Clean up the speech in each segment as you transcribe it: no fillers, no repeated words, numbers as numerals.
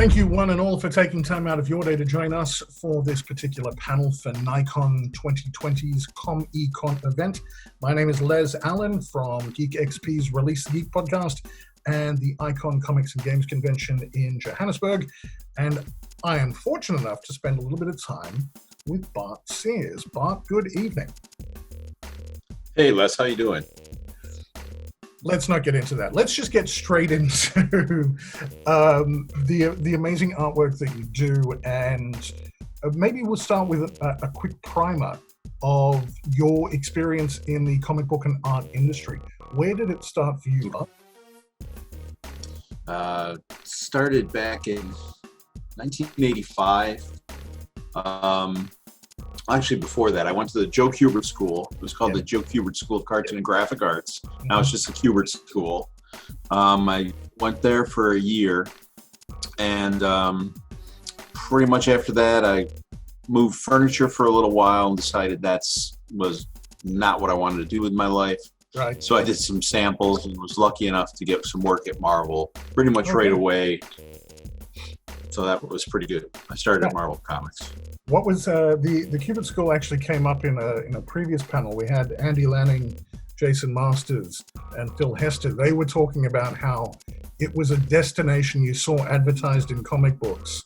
Thank you, one and all, for taking time out of your day to join us for this particular panel for Naiccon 2020's COM-eCON event. My name is Les Allen from Geek XP's Release the Geek podcast and the Icon Comics and Games Convention in Johannesburg. And I am fortunate enough to spend a little bit of time with BART SEARS. BART, good evening. Hey, Les, how you doing? Let's not get into that. Let's just get straight into the amazing artwork that you do, and maybe we'll start with a quick primer of your experience in the comic book and art industry. Where did it start for you, Bud? Started back in 1985. Actually, before that, I went to the Joe Kubert School. It was called the Joe Kubert School of Cartoon and Graphic Arts. Now it's just the Kubert School. I went there for a year, and pretty much after that, I moved furniture for a little while and decided was not what I wanted to do with my life. Right. So I did some samples and was lucky enough to get some work at Marvel pretty much right away. So that was pretty good. I started at Marvel Comics. What was the Kubert School actually came up in a previous panel. We had Andy Lanning, Jason Masters, and Phil Hester. They were talking about how it was a destination you saw advertised in comic books.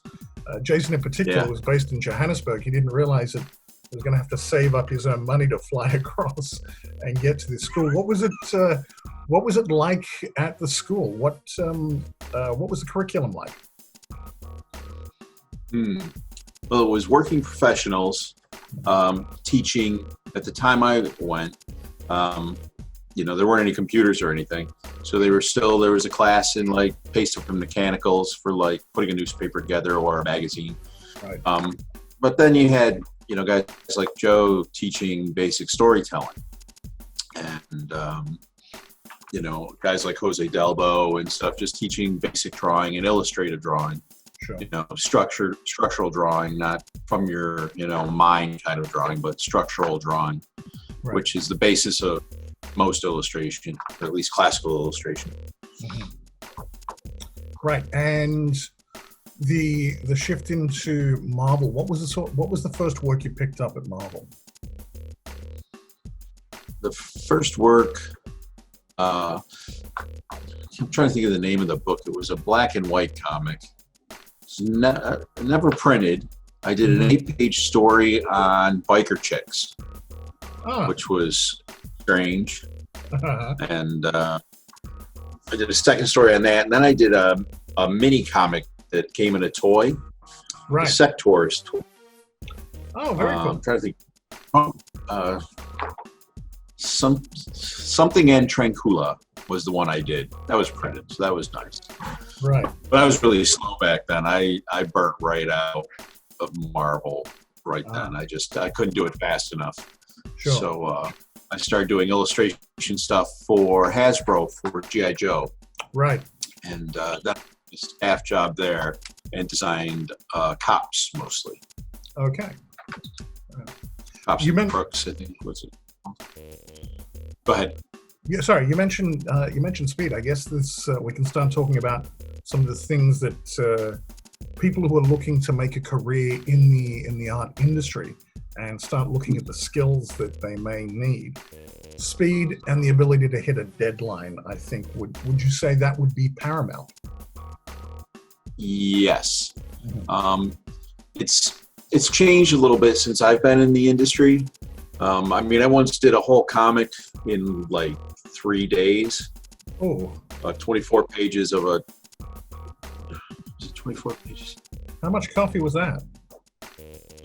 Jason in particular was based in Johannesburg. He didn't realize that he was going to have to save up his own money to fly across and get to this school. What was it like at the school? What was the curriculum like? Well, it was working professionals teaching. At the time I went, there weren't any computers or anything. So there was a class in like basic mechanicals for like putting a newspaper together or a magazine. Right. But then you had, guys like Joe teaching basic storytelling, and, guys like Jose Delbo and stuff, just teaching basic drawing and illustrative drawing. Sure. Structural drawing, not from your, mind kind of drawing, but structural drawing, right, which is the basis of most illustration, or at least classical illustration. Mm-hmm. Right. And the shift into Marvel, what was the first work you picked up at Marvel? The first work, I'm trying to think of the name of the book. It was a black and white comic. Never printed. I did an 8-page story on biker chicks, which was strange. And I did a second story on that. And then I did a mini comic that came in a toy, right? The Sectors toy. Oh, very cool. I'm trying to think. Something and Tranquilla was the one I did. That was printed, so that was nice. Right. But I was really slow back then. I burnt right out of Marvel right then. I couldn't do it fast enough. Sure. So I started doing illustration stuff for Hasbro for G.I. Joe. Right. And that was a half job there, and designed cops mostly. Okay. Cops and crooks, I think. What's it? Go ahead. Yeah, sorry. You mentioned speed. I guess we can start talking about some of the things that people who are looking to make a career in the art industry and start looking at the skills that they may need. Speed and the ability to hit a deadline, I think, would you say that would be paramount? Yes. Mm-hmm. It's changed a little bit since I've been in the industry. I once did a whole comic in like 3 days. Oh. 24 pages of a... Was it 24 pages? How much coffee was that?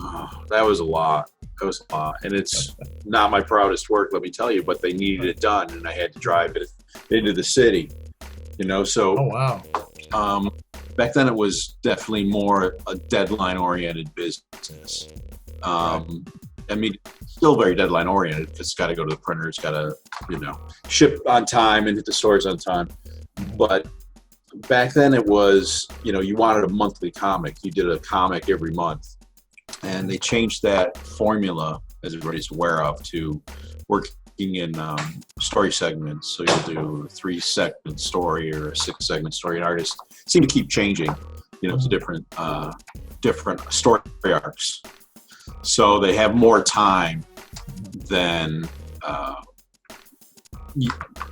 Oh, that was a lot. And it's not my proudest work, let me tell you, but they needed it done, and I had to drive it into the city. So... Oh, wow. Back then it was definitely more a deadline-oriented business. Still very deadline oriented. It's got to go to the printer. It's got to, ship on time and hit the stores on time. But back then it was, you wanted a monthly comic. You did a comic every month. And they changed that formula, as everybody's aware of, to working in story segments. So you'll do a 3-segment story or a 6-segment story. And artists seem to keep changing. to different story arcs. So they have more time than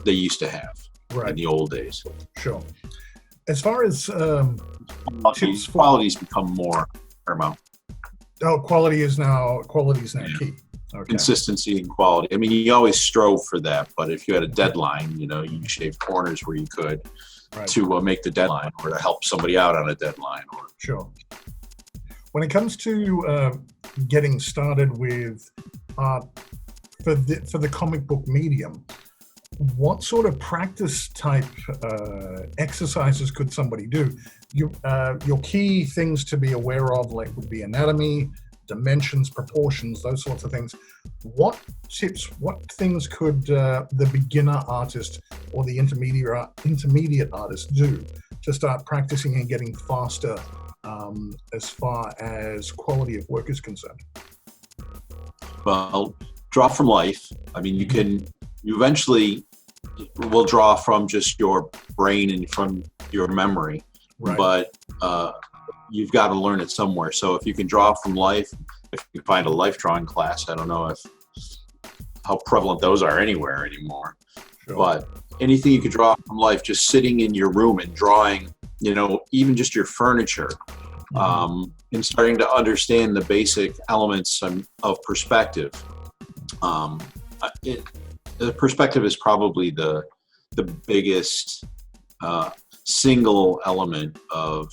they used to have in the old days. Sure. As far as quality's become more paramount. Oh, quality is now key. Okay. Consistency and quality. I mean, you always strove for that, but if you had a deadline, you shaved corners where you could to make the deadline or to help somebody out on a deadline. Sure. When it comes to getting started with art for the comic book medium, what sort of practice type exercises could somebody do? Your key things to be aware of, like, would be anatomy, dimensions, proportions, those sorts of things. What things could the beginner artist or the intermediate artist do to start practicing and getting faster as far as quality of work is concerned? Well, draw from life. I mean, you eventually will draw from just your brain and from your memory, but you've got to learn it somewhere. So if you can draw from life, if you find a life drawing class, I don't know how prevalent those are anywhere anymore, but anything you could draw from life, just sitting in your room and drawing, even just your furniture, and starting to understand the basic elements of perspective. The perspective is probably the biggest single element of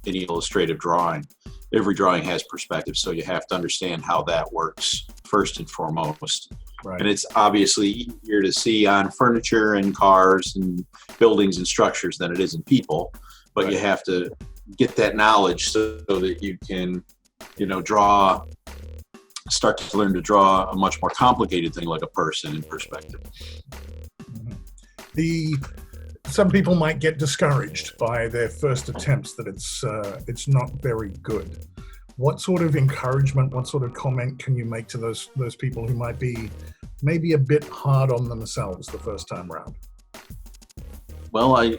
any illustrative drawing. Every drawing has perspective, so you have to understand how that works first and foremost. Right. And it's obviously easier to see on furniture and cars and buildings and structures than it is in people, but you have to get that knowledge so that you can, start to learn to draw a much more complicated thing like a person in perspective. Some people might get discouraged by their first attempts that it's not very good. What sort of encouragement, what sort of comment can you make to those people who might be maybe a bit hard on themselves the first time around? Well, I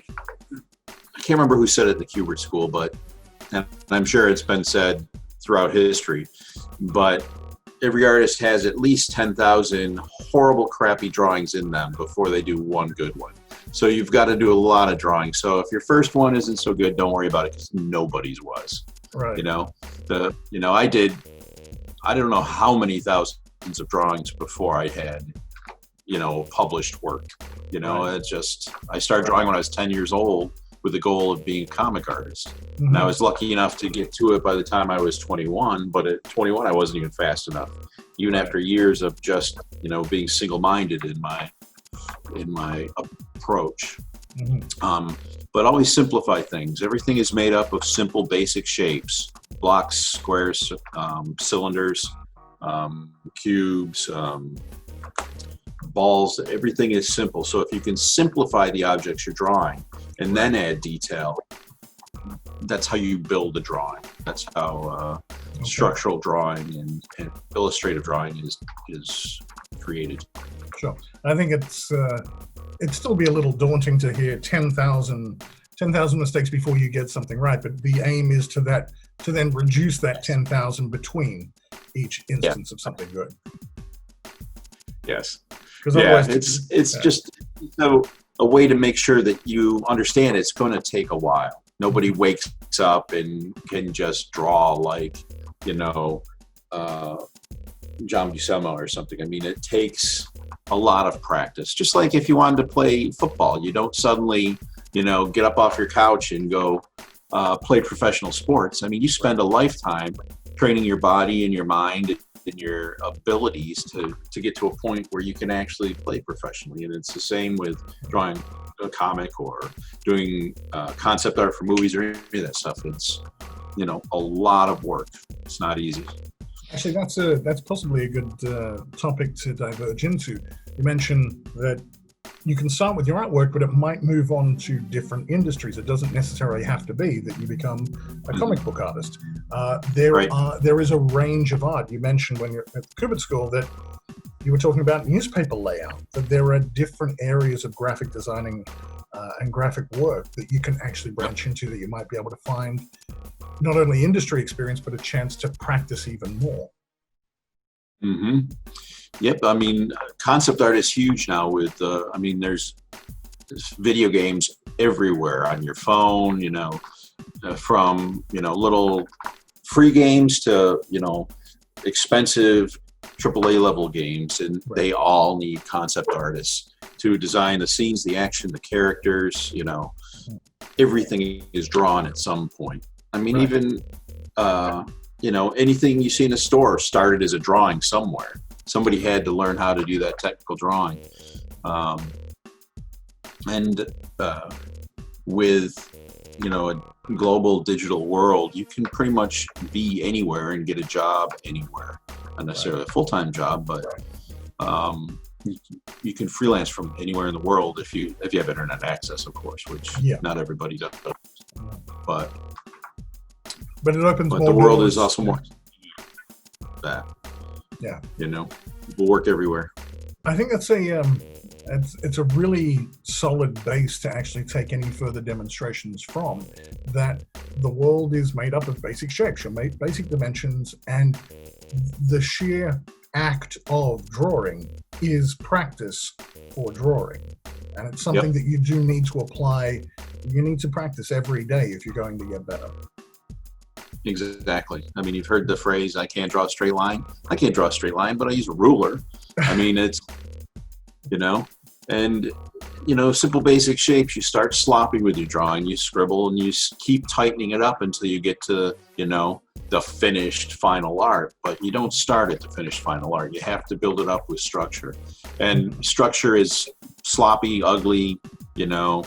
can't remember who said it at the Kubert School, and I'm sure it's been said throughout history, but every artist has at least 10,000 horrible, crappy drawings in them before they do one good one. So you've got to do a lot of drawing. So if your first one isn't so good, don't worry about it, because nobody's was. Right. I don't know how many thousands of drawings before I had, published work. I started drawing when I was 10 years old with the goal of being a comic artist. Mm-hmm. And I was lucky enough to get to it by the time I was 21, but at 21 I wasn't even fast enough. Even after years of just, being single-minded in my approach. Mm-hmm. But always simplify things. Everything is made up of simple, basic shapes: blocks, squares, cylinders, cubes, balls. Everything is simple. So if you can simplify the objects you're drawing and then add detail, that's how you build a drawing. That's how structural drawing and illustrative drawing is created. Sure. I think it'd still be a little daunting to hear 10,000 mistakes before you get something right, but the aim is to then reduce that 10,000 between each instance of something good. Yes. Because it's just a way to make sure that you understand it's going to take a while. Nobody wakes up and can just draw like, John Buscema or something. I mean, it takes a lot of practice. Just like if you wanted to play football, you don't suddenly, get up off your couch and go play professional sports. I mean, you spend a lifetime training your body and your mind and your abilities to get to a point where you can actually play professionally. And it's the same with drawing a comic or doing concept art for movies or any of that stuff. It's, a lot of work. It's not easy. Actually, that's possibly a good topic to diverge into. You mentioned that you can start with your artwork, but it might move on to different industries. It doesn't necessarily have to be that you become a comic book artist. There is a range of art. You mentioned when you're at the Kubert School that you were talking about newspaper layout, that there are different areas of graphic designing and graphic work that you can actually branch into, that you might be able to find not only industry experience, but a chance to practice even more. Mm-hmm. Yep. I mean, concept art is huge now with, I mean, there's video games everywhere on your phone, you know, from, you know, little free games to, you know, expensive AAA level games, and they all need concept artists to design the scenes, the action, the characters, you know, everything is drawn at some point. I mean, even, you know, anything you see in a store started as a drawing somewhere. Somebody had to learn how to do that technical drawing. With, you know, a global digital world, you can pretty much be anywhere and get a job anywhere. Not necessarily a full-time job, but you can freelance from anywhere in the world if you have internet access, of course, which not everybody does. But it opens more the world doors. is also more that. Yeah. You know, people work everywhere. I think that's it's a really solid base to actually take any further demonstrations from, that the world is made up of basic shapes, your basic dimensions, and the sheer act of drawing is practice for drawing. And it's something that you do need to apply. You need to practice every day if you're going to get better. Exactly. I mean, you've heard the phrase, I can't draw a straight line. I can't draw a straight line, but I use a ruler. I mean, it's, you know, and, you know, simple basic shapes, you start sloppy with your drawing, you scribble and you keep tightening it up until you get to, you know, the finished final art. But you don't start at the finished final art. You have to build it up with structure. And structure is sloppy, ugly, you know,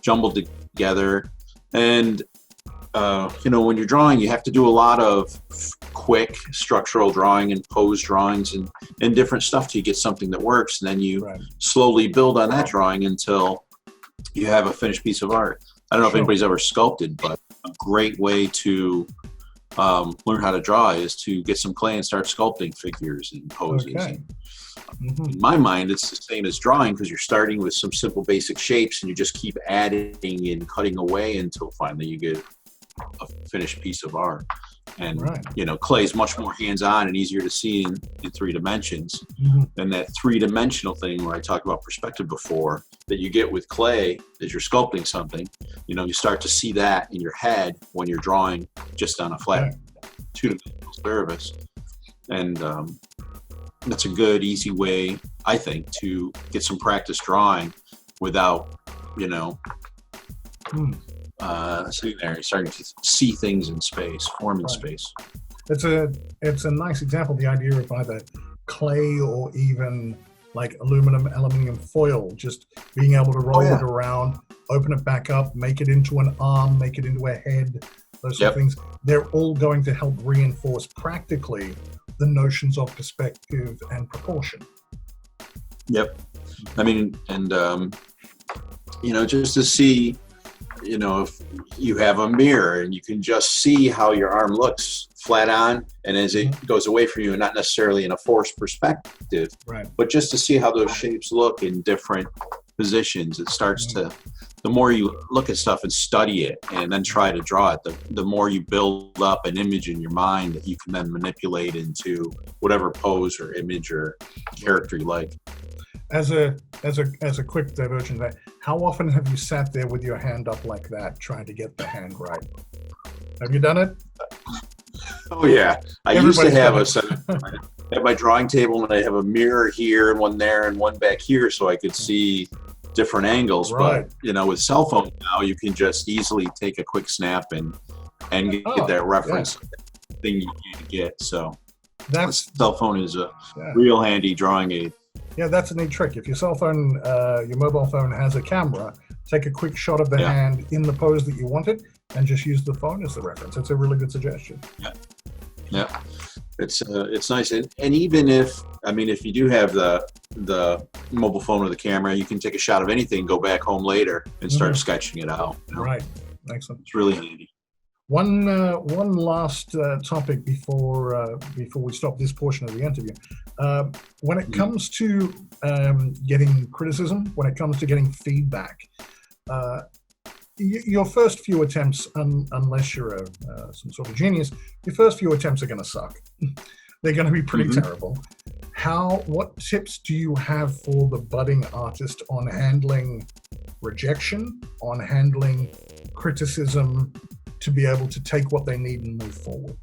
jumbled together. And you know, when you're drawing, you have to do a lot of quick structural drawing and pose drawings and different stuff till you get something that works. And then you slowly build on that drawing until you have a finished piece of art. I don't know if anybody's ever sculpted, but a great way to learn how to draw is to get some clay and start sculpting figures and poses. In my mind, it's the same as drawing, because you're starting with some simple basic shapes and you just keep adding and cutting away until finally you get a finished piece of art. And you know, clay is much more hands-on and easier to see in 3 dimensions than that 3-dimensional thing where I talked about perspective before, that you get with clay as you're sculpting something. You know, you start to see that in your head when you're drawing just on a flat 2-dimensional surface. And that's a good, easy way, I think, to get some practice drawing without, you know, sitting there, you're starting to see things in space, form in space. It's a nice example, the idea of either clay or even like aluminum foil, just being able to roll it around, open it back up, make it into an arm, make it into a head, those sort of things. They're all going to help reinforce practically the notions of perspective and proportion. I mean, and you know, just to see, you know, if you have a mirror and you can just see how your arm looks flat on, and as it goes away from you, and not necessarily in a forced perspective, but just to see how those shapes look in different positions, it starts to, the more you look at stuff and study it and then try to draw it, the more you build up an image in your mind that you can then manipulate into whatever pose or image or character you like. As a quick diversion there, how often have you sat there with your hand up like that, trying to get the hand right? Have you done it? Oh yeah, I used to have at my drawing table, and I have a mirror here and one there and one back here, so I could see different angles. But you know, with cell phones now, you can just easily take a quick snap and get that reference thing you need to get. So that cell phone is a real handy drawing aid. Yeah, that's a neat trick. If your cell phone, your mobile phone has a camera, take a quick shot of the hand in the pose that you want it, and just use the phone as the reference. It's a really good suggestion. Yeah, it's nice. And even if you do have the mobile phone or the camera, you can take a shot of anything, go back home later, and start sketching it out. You know? Right, excellent. It's really handy. One last topic before we stop this portion of the interview. When it comes to getting criticism, when it comes to getting feedback, your first few attempts, unless you're some sort of genius, your first few attempts are going to suck. They're going to be pretty terrible. What tips do you have for the budding artist on handling rejection, on handling criticism, to be able to take what they need and move forward?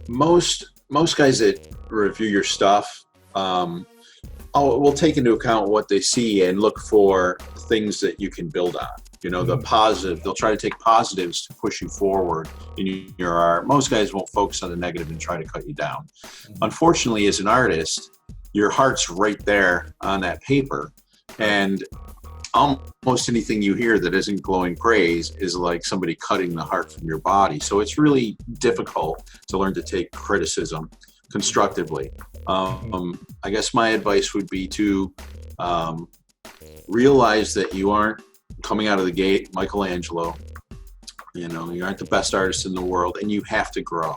Most guys that review your stuff will take into account what they see and look for things that you can build on. The positive, they'll try to take positives to push you forward in your art. Most guys won't focus on the negative and try to cut you down. Unfortunately, as an artist, your heart's right there on that paper, and almost anything you hear that isn't glowing praise is like somebody cutting the heart from your body. So it's really difficult to learn to take criticism constructively. I guess my advice would be to realize that you aren't coming out of the gate Michelangelo. You aren't the best artist in the world, and you have to grow.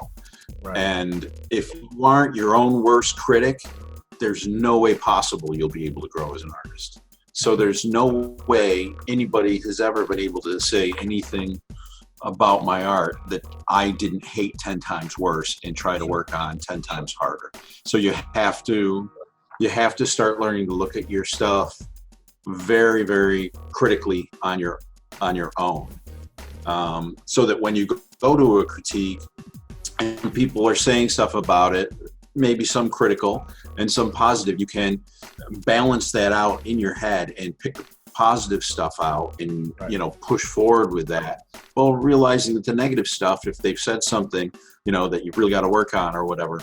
Right. And if you aren't your own worst critic, there's no way possible you'll be able to grow as an artist. So there's no way anybody has ever been able to say anything about my art that I didn't hate 10 times worse and try to work on 10 times harder. So you have to start learning to look at your stuff very, very critically on your own, so that when you go to a critique and people are saying stuff about it, maybe some critical and some positive, you can balance that out in your head and pick positive stuff out and push forward with that, while realizing that the negative stuff, if they've said something that you really got to work on or whatever,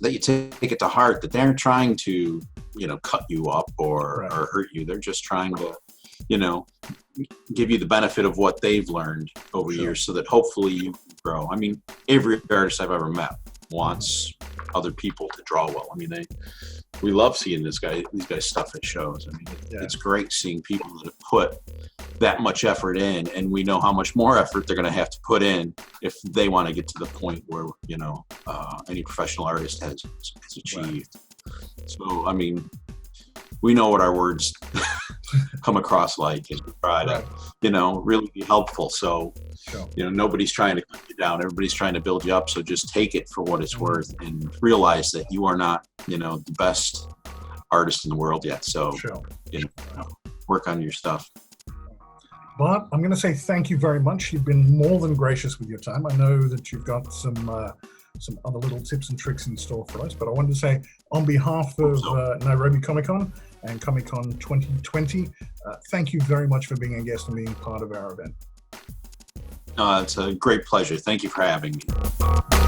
that you take it to heart, that they're trying to cut you up or hurt you. They're just trying to give you the benefit of what they've learned over years, so that hopefully you grow. I mean, every artist I've ever met wants other people to draw well. I mean, we love seeing these guys' stuff at shows. I mean, it's great seeing people that have put that much effort in, and we know how much more effort they're going to have to put in if they want to get to the point where any professional artist has achieved. So, I mean, we know what our words come across like, and we try to, really be helpful. So, nobody's trying to cut you down. Everybody's trying to build you up. So just take it for what it's worth and realize that you are not, the best artist in the world yet. So, work on your stuff. Bart, I'm going to say thank you very much. You've been more than gracious with your time. I know that you've got some other little tips and tricks in store for us, but I wanted to say, on behalf of Nairobi COM-eCON and COM-eCON 2020, thank you very much for being a guest and being part of our event. It's a great pleasure. Thank you for having me.